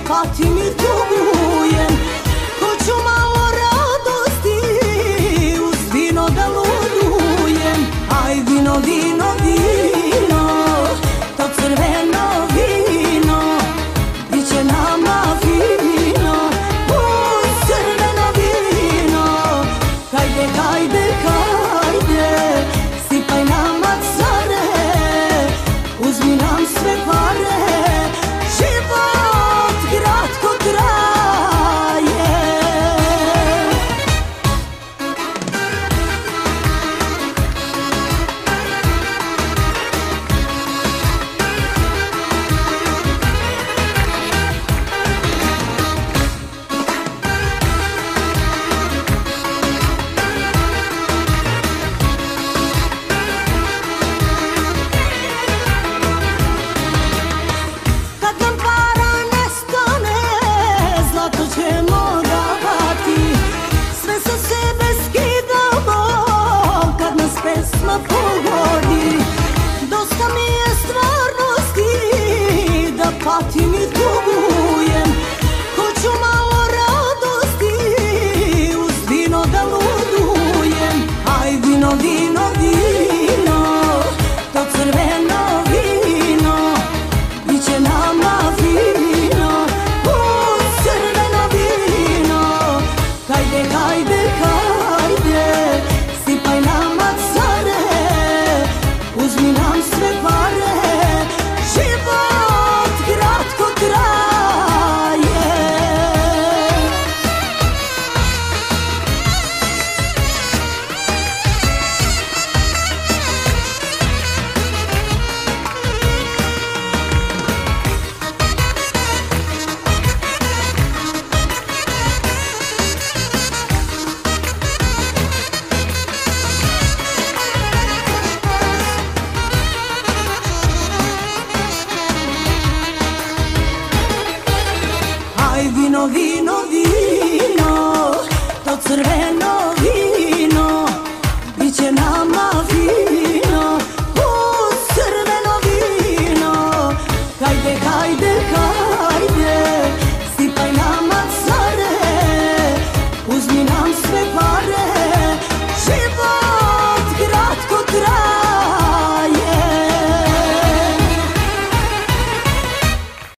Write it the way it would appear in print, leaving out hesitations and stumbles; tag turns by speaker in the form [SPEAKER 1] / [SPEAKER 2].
[SPEAKER 1] Patim i tugujem, hoću malo radosti, uz vino da ludujem. Aj vino, vino, vino, to crveno vino, biće nama fino, uz crveno vino. Hajde, hajde, hajde, sipaj nama care, uzmi nam sve pare, život kratko traje. Kad nam para nestane, zlato ćemo davati, sve sa sebe skidamo kad nas pesma pogodi. Dosta mi je stvarnosti, da patim i tugujem, hoću malo radosti, uz vino da ludujem. Aj vino, vino, vino, to crveno vino, biće nama fino, uz crveno vino. Hajde, hajde, hajde, sipaj nama care, uzmi nam sve pare, život kratko traje. Aj vino, vino, vino, to crveno vino, biće nama fino, uz crveno vino. Hajde, hajde,